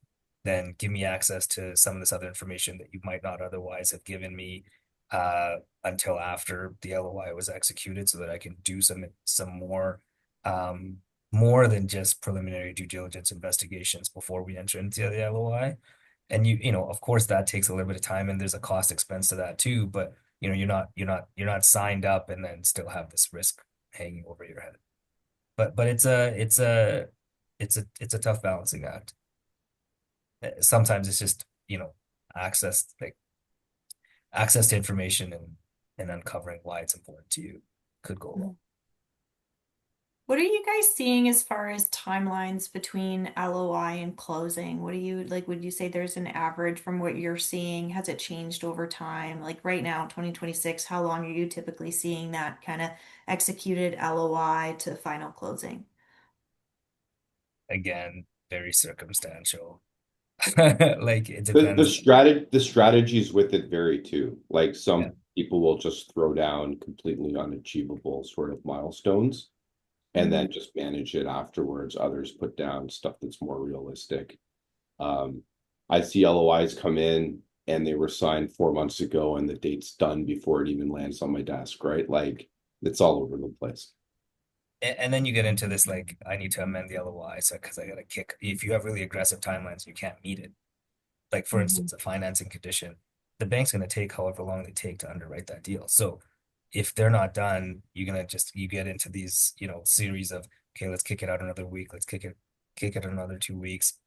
then give me access to some of this other information that you might not otherwise have given me until after the LOI was executed so that I can do some more than just preliminary due diligence investigations before we enter into the LOI. And of course that takes a little bit of time and there's a cost expense to that too, but you're not signed up and then still have this risk hanging over your head. But it's a tough balancing act. Sometimes it's just, access like access to information and uncovering why it's important to you could go along.
What are you guys seeing as far as timelines between LOI and closing? What do you like? Would you say there's an average from what you're seeing? Has it changed over time? Like right now, 2026, how long are you typically seeing that kind of executed LOI to final closing?
Again, very circumstantial.
Okay.
Like it depends.
The strategies with it vary too. Like
Yeah.
some people will just throw down completely unachievable sort of milestones and
Mhm.
then just manage it afterwards. Others put down stuff that's more realistic. Um, I see LOIs come in and they were signed 4 months ago and the date's done before it even lands on my desk, right? Like it's all over the place.
And then you get into this like I need to amend the LOI so because I got to kick. If you have really aggressive timelines, you can't meet it. Like for
Mhm.
instance, a financing condition, the bank's going to take however long they take to underwrite that deal. So if they're not done, you get into these, series of, okay, let's kick it out another week, let's kick it another 2 weeks.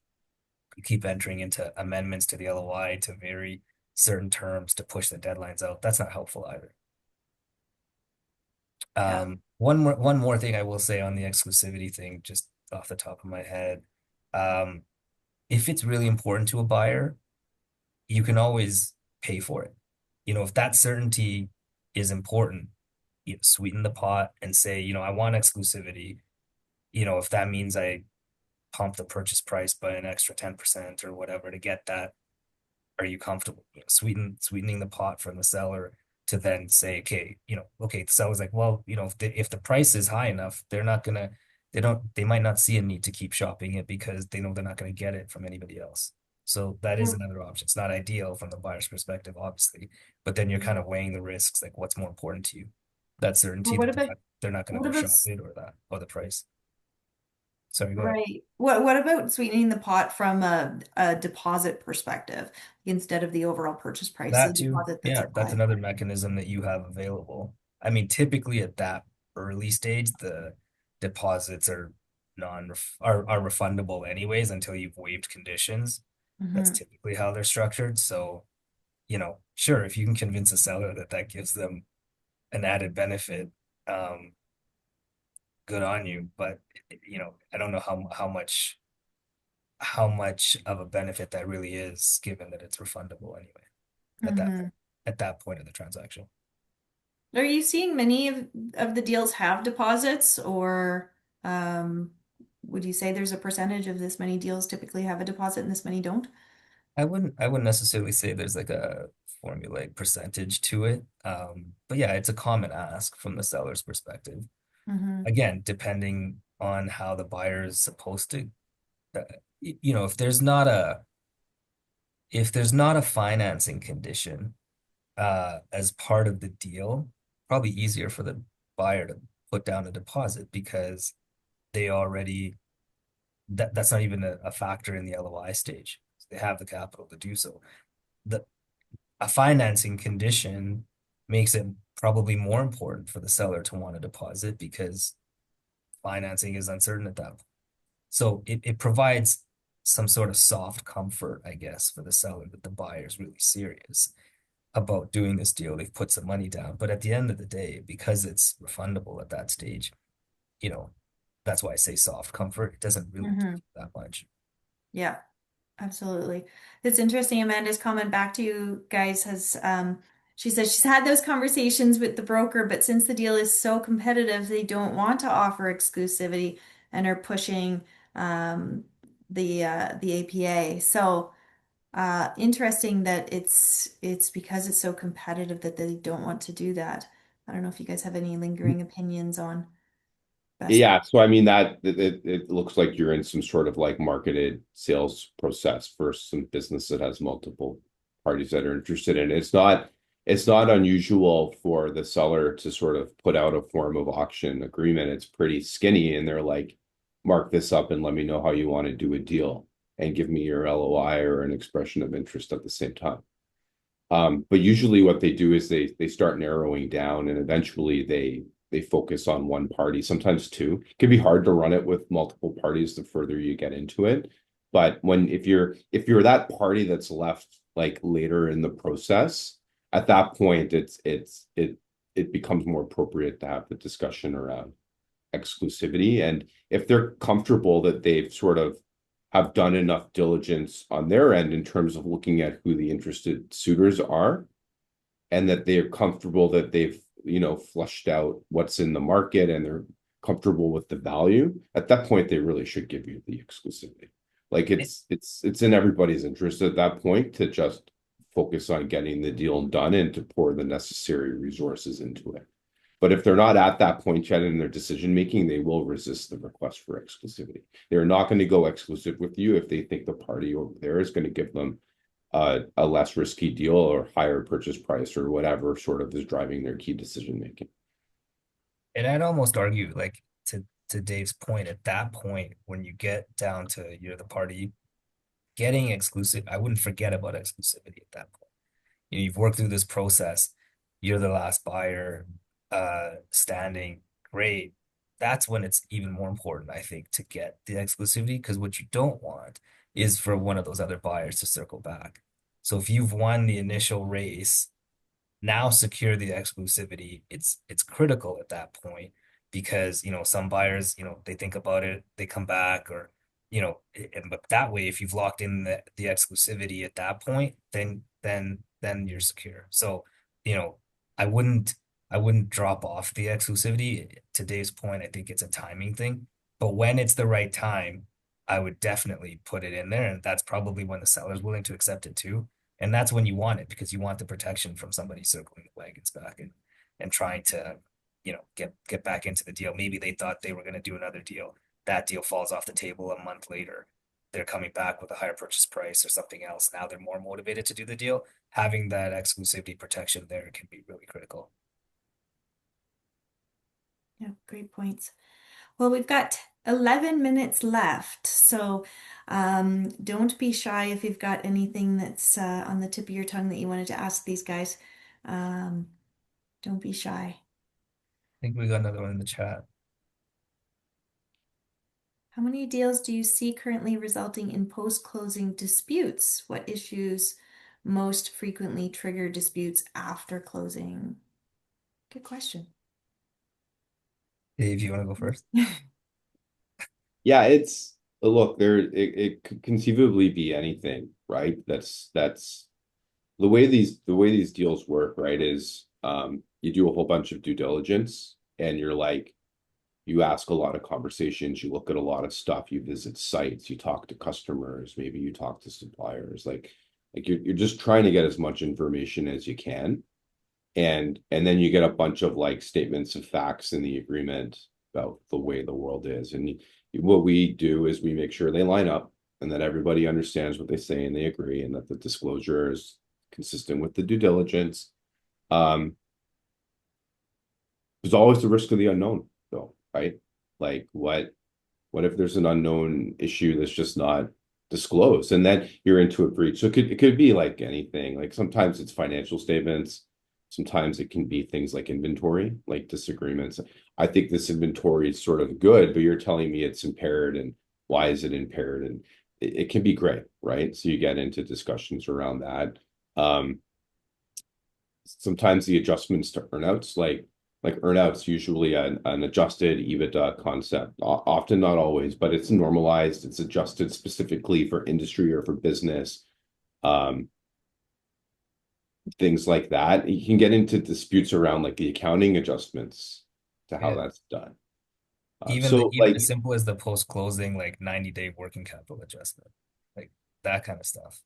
You keep entering into amendments to the LOI to vary certain terms to push the deadlines out. That's not helpful either.
Yeah.
One more thing I will say on the exclusivity thing, just off the top of my head. Um, if it's really important to a buyer, you can always pay for it. If that certainty is important, sweeten the pot and say, I want exclusivity. If that means I pump the purchase price by an extra 10% or whatever to get that, are you comfortable? Sweetening the pot from the seller to then say, okay, okay, the seller's like, well, if the price is high enough, they might not see a need to keep shopping it because they know they're not going to get it from anybody else. So that is
Or,
another option. It's not ideal from the buyer's perspective, obviously, but then you're kind of weighing the risks, like what's more important to you, that
or
certainty
what
that
about
they're not going to
what
go
about
shop it or the price. Sorry, go ahead.
right? What about sweetening the pot from a deposit perspective instead of the overall purchase price, the
That too,
deposit that's
yeah, that's
applied?
another mechanism that you have available. I mean, typically at that early stage, the deposits are refundable anyways until you've waived conditions. That's
Hmm.
typically how they're structured. So sure, if you can convince a seller that gives them an added benefit, good on you. But I don't know how much of a benefit that really is, given that it's refundable anyway at that
Hmm.
at that point of the transaction.
Are you seeing many of the deals have deposits, or um, would you say there's a percentage of this many deals typically have a deposit and this many don't?
I wouldn't necessarily say there's like a formulaic percentage to it. But yeah, it's a common ask from the seller's perspective.
Hmm.
Again, depending on how the buyer is supposed to, uh, if there's not a financing condition as part of the deal, probably easier for the buyer to put down a deposit because they already that's not even a factor in the LOI stage. They have the capital to do so. The A financing condition makes it probably more important for the seller to want a deposit because financing is uncertain at that point. So it provides some sort of soft comfort, I guess, for the seller that the buyer is really serious about doing this deal. They've put some money down. But at the end of the day, because it's refundable at that stage, you know, that's why I say soft comfort. It doesn't really do
Hmm.
that much.
Yeah. Absolutely. It's interesting. Amanda's comment back to you guys has she says she's had those conversations with the broker, but since the deal is so competitive, they don't want to offer exclusivity and are pushing the APA. So interesting that it's because it's so competitive that they don't want to do that. I don't know if you guys have any lingering opinions on best
Yeah,
practice.
so I mean that it looks like you're in some sort of like marketed sales process for some business that has multiple parties that are interested in it. It's not unusual for the seller to sort of put out a form of auction agreement. It's pretty skinny and they're like, mark this up and let me know how you want to do a deal and give me your LOI or an expression of interest at the same time. But usually what they do is they start narrowing down and eventually they focus on one party, sometimes two. It can be hard to run it with multiple parties the further you get into it. But if you're that party that's left like later in the process, at that point it becomes more appropriate to have the discussion around exclusivity. And if they're comfortable that they've sort of have done enough diligence on their end in terms of looking at who the interested suitors are, and that they're comfortable that they've, flushed out what's in the market and they're comfortable with the value, at that point, they really should give you the exclusivity. Like it's in everybody's interest at that point to just focus on getting the deal done and to pour the necessary resources into it. But if they're not at that point yet in their decision making, they will resist the request for exclusivity. They're not going to go exclusive with you if they think the party over there is going to give them a less risky deal or higher purchase price or whatever sort of is driving their key decision making.
And I'd almost argue, like to Dave's point, at that point, when you get down to you're the party getting exclusive, I wouldn't forget about exclusivity at that point. You've worked through this process, you're the last buyer standing, great. That's when it's even more important, I think, to get the exclusivity, because what you don't want is for one of those other buyers to circle back. So if you've won the initial race, now secure the exclusivity. It's critical at that point because some buyers, they think about it, they come back, or but that way, if you've locked in the exclusivity at that point, then you're secure. So you know I wouldn't I wouldn't drop off the exclusivity. To Dave's point, I think it's a timing thing, but when it's the right time, I would definitely put it in there, and that's probably when the seller's willing to accept it too. And that's when you want it because you want the protection from somebody circling the wagons back and trying to, get back into the deal. Maybe they thought they were going to do another deal. That deal falls off the table a month later. They're coming back with a higher purchase price or something else. Now they're more motivated to do the deal. Having that exclusivity protection there can be really critical.
Yeah, great points. Well, we've got 11 minutes left, so don't be shy if you've got anything that's on the tip of your tongue that you wanted to ask these guys. Um, don't be shy.
I think we got another one in the chat.
How many deals do you see currently resulting in post-closing disputes? What issues most frequently trigger disputes after closing? Good question.
Dave, you want to go first?
Yeah, it's look, it could conceivably be anything, right? That's the way these deals work, right? Is you do a whole bunch of due diligence and you ask a lot of conversations, you look at a lot of stuff, you visit sites, you talk to customers, maybe you talk to suppliers, like you're just trying to get as much information as you can. And then you get a bunch of like statements of facts in the agreement about the way the world is. And what we do is we make sure they line up and that everybody understands what they say and they agree and that the disclosure is consistent with the due diligence. Um, there's always the risk of the unknown, though, right? Like what if there's an unknown issue that's just not disclosed and then you're into a breach? So it could be like anything. Like sometimes it's financial statements, sometimes it can be things like inventory, like disagreements. I think this inventory is sort of good, but you're telling me it's impaired and why is it impaired? And it can be gray, right? So you get into discussions around that. Um, Sometimes the adjustments to earnouts, like earnouts, usually an adjusted EBITDA concept. Often, not always, but it's normalized. It's adjusted specifically for industry or for business. Um, Things like that. You can get into disputes around like the accounting adjustments to how
Yeah.
that's done.
Even
So
even
like
as simple as the post-closing like 90-day working capital adjustment, like that kind of stuff.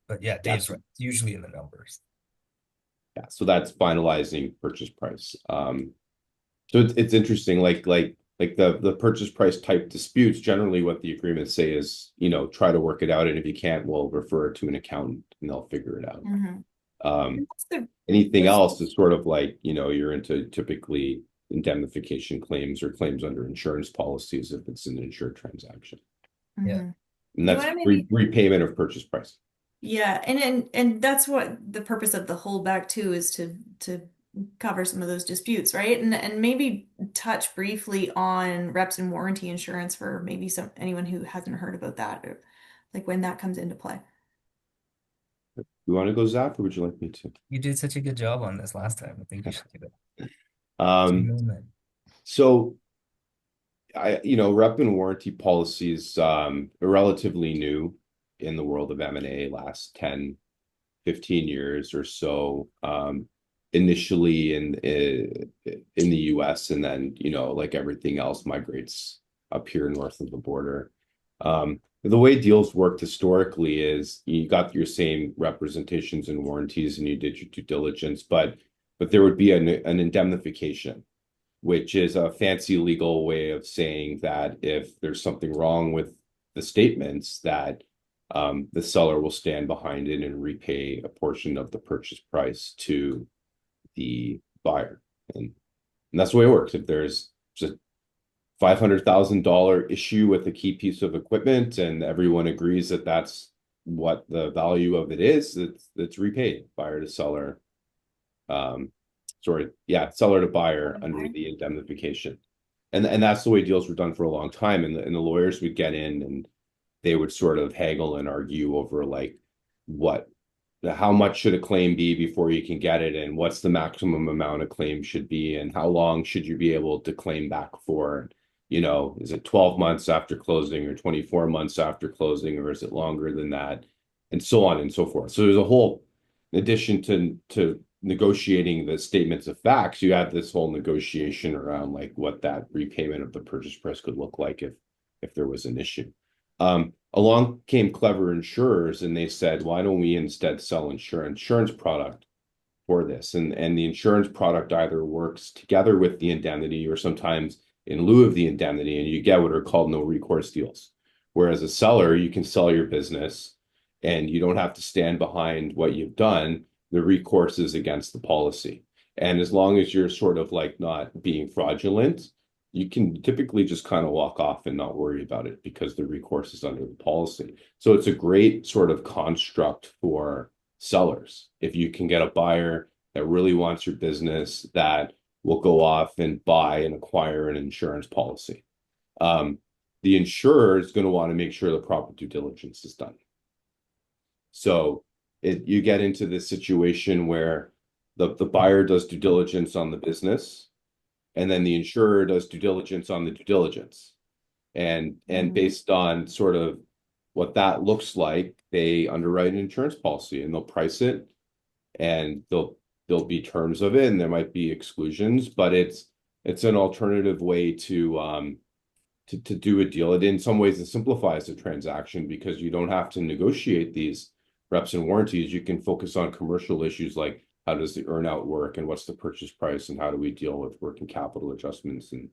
But yeah,
yeah,
Dave's right. It's usually in the numbers.
yeah. So that's finalizing purchase price. So it's interesting, like the purchase price type disputes, generally what the agreements say is, try to work it out, and if you can't, we'll refer it to an accountant and they'll figure it out.
Mhm.
Um,
What's the
Anything
risk?
else is sort of like, you're into typically indemnification claims or claims under insurance policies if it's an insured transaction.
Yeah.
Mhm.
And
Do you
that's
want to maybe
repayment of purchase price.
Yeah, and that's what the purpose of the holdback too is to cover some of those disputes, right? And maybe touch briefly on reps and warranty insurance for maybe anyone who hasn't heard about that, or like when that comes into play.
You want to go, Zach, or would you like me to?
You did such a good job on this last time. I think you should do that.
Um, so rep and warranty policies are relatively new in the world of M&A, last 10, 15 years or so. Initially in the US, and then, like everything else migrates up here north of the border. The way deals worked historically is you got your same representations and warranties and you did your due diligence, but there would be an indemnification, which is a fancy legal way of saying that if there's something wrong with the statements, that the seller will stand behind it and repay a portion of the purchase price to the buyer. And that's the way it works. If there's just $500,000 issue with a key piece of equipment and everyone agrees that that's what the value of it is, it's repaid, buyer to seller. Seller to buyer under
Okay.
the indemnification. And that's the way deals were done for a long time. And the lawyers would get in and they would sort of haggle and argue over like how much should a claim be before you can get it, and what's the maximum amount a claim should be, and how long should you be able to claim back for? Is it 12 months after closing or 24 months after closing, or is it longer than that? And so on and so forth. So there's a whole, in addition to negotiating the statements of facts, you have this whole negotiation around like what that repayment of the purchase price could look like if there was an issue. Along came clever insurers and they said, why don't we instead sell insurance product for this? And the insurance product either works together with the indemnity or sometimes in lieu of the indemnity, and you get what are called no recourse deals. Whereas a seller, you can sell your business and you don't have to stand behind what you've done. The recourse is against the policy. And as long as you're sort of like not being fraudulent, you can typically just kind of walk off and not worry about it because the recourse is under the policy. So it's a great sort of construct for sellers. If you can get a buyer that really wants your business, that will go off and buy and acquire an insurance policy. The insurer is going to want to make sure the proper due diligence is done. So you get into this situation where the buyer does due diligence on the business, and then the insurer does due diligence on the due diligence. And based on sort of what that looks like, they underwrite an insurance policy and they'll price it, and there'll be terms of it, and there might be exclusions, but it's an alternative way to do a deal. It in some ways it simplifies the transaction because you don't have to negotiate these reps and warranties. You can focus on commercial issues like how does the earnout work and what's the purchase price and how do we deal with working capital adjustments and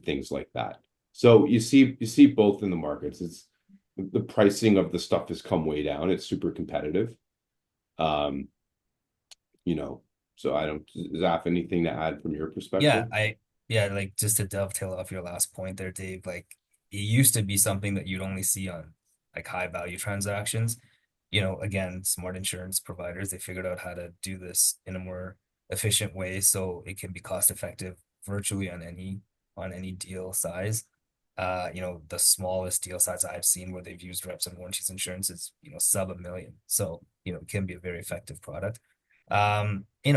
things like that. So you see both in the markets. It's the pricing of the stuff has come way down. It's super competitive. Um, you know, so I don't, Zaf, anything to add from your
Yeah,
perspective?
like just to dovetail off your last point there, Dave, like it used to be something that you'd only see on like high value transactions. Again, smart insurance providers, they figured out how to do this in a more efficient way so it can be cost effective virtually on any deal size. The smallest deal size I've seen where they've used reps and warranties insurance is, sub $1 million. So, it can be a very effective product. And in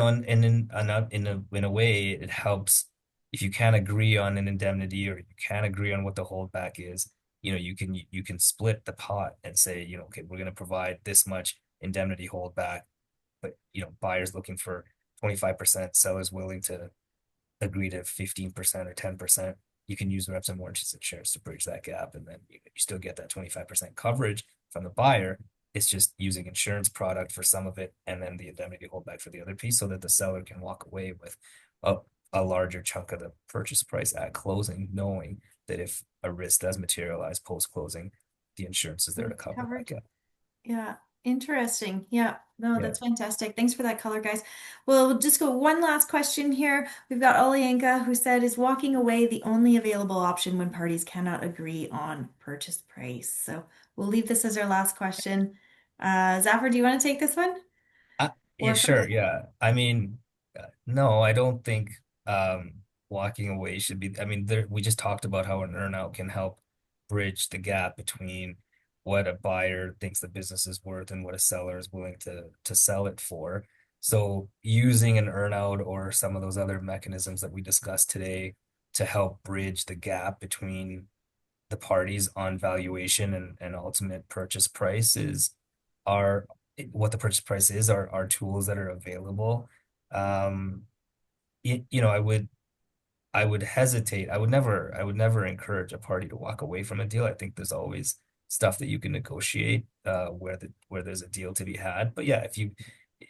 a way, it helps if you can't agree on an indemnity or you can't agree on what the holdback is. You can split the pot and say, okay, we're going to provide this much indemnity holdback, but buyers looking for 25%, sellers willing to agree to 15% or 10%. You can use reps and warranties insurance to bridge that gap, and then you still get that 25% coverage from the buyer. It's just using insurance product for some of it and then the indemnity holdback for the other piece so that the seller can walk away with a, a larger chunk of the purchase price at closing, knowing that if a risk does materialize post-closing, the insurance is there to cover that
Covered.
gap.
Yeah, interesting. Yeah, no,
Yeah.
that's fantastic. Thanks for that color, guys. Well, we'll just go one last question here. We've got Olyanka who said, is walking away the only available option when parties cannot agree on purchase price? So we'll leave this as our last question. Zafar, do you want to take this one?
Yeah,
Or
sure. Yeah. I mean, no, I don't think um walking away should be, I mean, we just talked about how an earnout can help bridge the gap between what a buyer thinks the business is worth and what a seller is willing to sell it for. So using an earnout or some of those other mechanisms that we discussed today to help bridge the gap between the parties on valuation and ultimate purchase price are what the purchase price is are tools that are available. Um, I would hesitate. I would never encourage a party to walk away from a deal. I think there's always stuff that you can negotiate where there's a deal to be had. But yeah,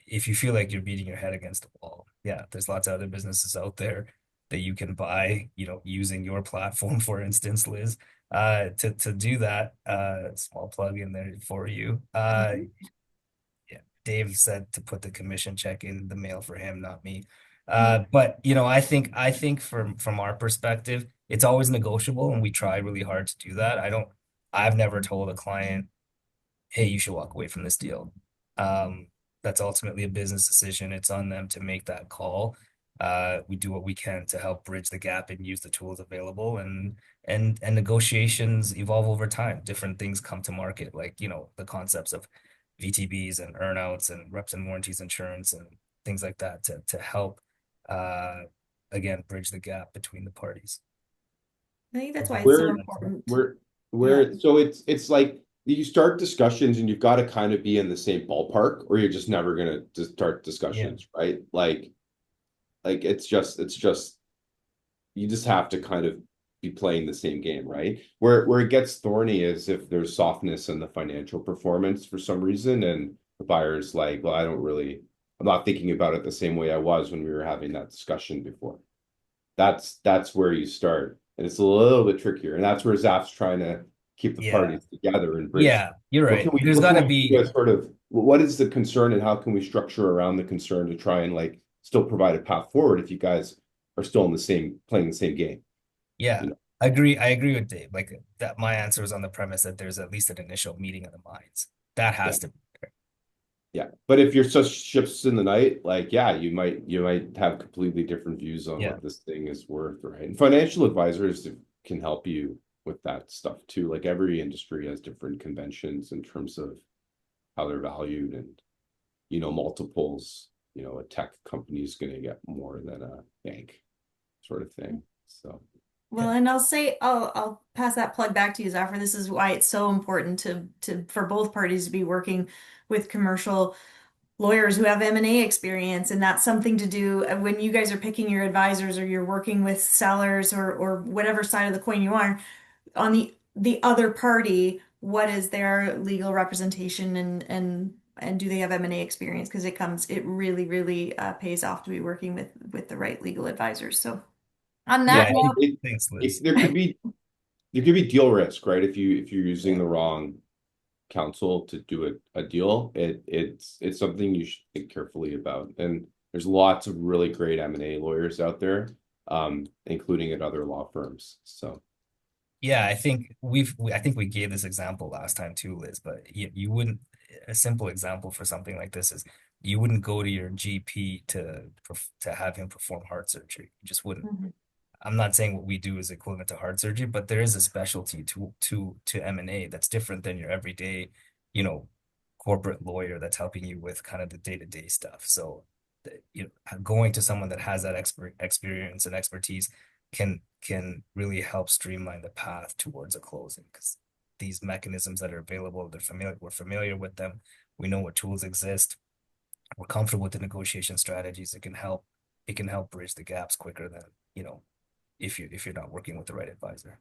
if you feel like you're beating your head against the wall, yeah, there's lots of other businesses out there that you can buy, using your platform, for instance, Liz, to do that. Small plug in there for you.
Mhm.
Yeah, Dave said to put the commission check in the mail for him, not me.
Yeah.
But I think from our perspective, it's always negotiable, and we try really hard to do that. I've never told a client, hey, you should walk away from this deal. Um, that's ultimately a business decision. It's on them to make that call. We do what we can to help bridge the gap and use the tools available, and negotiations evolve over time. Different things come to market, like the concepts of VTBs and earnouts and reps and warranties insurance and things like that to help uh again bridge the gap between the parties.
I think that's why it's so
Where
important.
where
Yeah.
where so it's like you start discussions and you've got to kind of be in the same ballpark or you're just never gonna just start
Yeah.
discussions, right? Like it's just you just have to kind of be playing the same game, right? Where it gets thorny is if there's softness in the financial performance for some reason, and the buyer's like, well, I'm not thinking about it the same way I was when we were having that discussion before. That's where you start. And it's a little bit trickier. And that's where Zaf's trying to keep the
Yeah.
parties together and bridge.
Yeah, you're
What can
right.
we
There's
what
got
can
to
we do
be,
as sort of what is the concern and how can we structure around the concern to try and like still provide a path forward if you guys are still in the same playing the same game,
yeah,
you know?
I agree with Dave. Like that, my answer was on the premise that there's at least an initial meeting of the minds. That
Yeah.
has to be there.
Yeah. But if you're such ships in the night, like yeah, you might have completely different views on
Yeah,
what this thing is worth, right? And financial advisors can help you with that stuff too. Like every industry has different conventions in terms of how they're valued and multiples, a tech company is going to get more than a bank sort of thing. So,
Well, and I'll say I'll pass that plug back to you, Zafar. This is why it's so important to for both parties to be working with commercial lawyers who have M&A experience, and that's something to do when you guys are picking your advisors or you're working with sellers or whatever side of the coin you are on the other party, what is their legal representation and do they have M&A experience? Because it really, really pays off to be working with the right legal advisors. So on
Yeah,
that note,
thanks,
it,
Liz.
there could be deal risk, right? If you're using the wrong counsel to do a deal, it's something you should think carefully about. And there's lots of really great M&A lawyers out there, including at other law firms. So
Yeah, I think we gave this example last time too, Liz, but you wouldn't, a simple example for something like this is you wouldn't go to your GP to have him perform heart surgery. You just wouldn't.
Mhm.
I'm not saying what we do is equivalent to heart surgery, but there is a specialty to M&A that's different than your everyday, you know, corporate lawyer that's helping you with kind of the day-to-day stuff. So, going to someone that has that experience and expertise can really help streamline the path towards a closing because these mechanisms that are available, we're familiar with them. We know what tools exist. We're comfortable with the negotiation strategies. It can help bridge the gaps quicker than, if you're not working with the right advisor.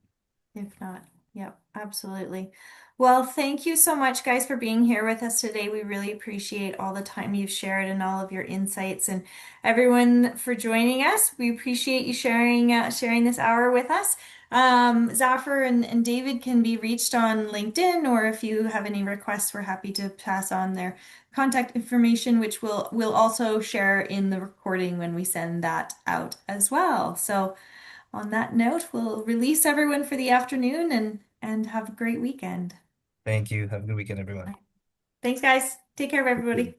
If not, yep, absolutely. Well, thank you so much, guys, for being here with us today. We really appreciate all the time you've shared and all of your insights, and everyone for joining us. We appreciate you sharing this hour with us. Zafar and David can be reached on LinkedIn, or if you have any requests, we're happy to pass on their contact information, which we'll also share in the recording when we send that out as well. So on that note, we'll release everyone for the afternoon and have a great weekend.
Thank you. Have a good weekend, everyone.
Thanks, guys. Take care of everybody.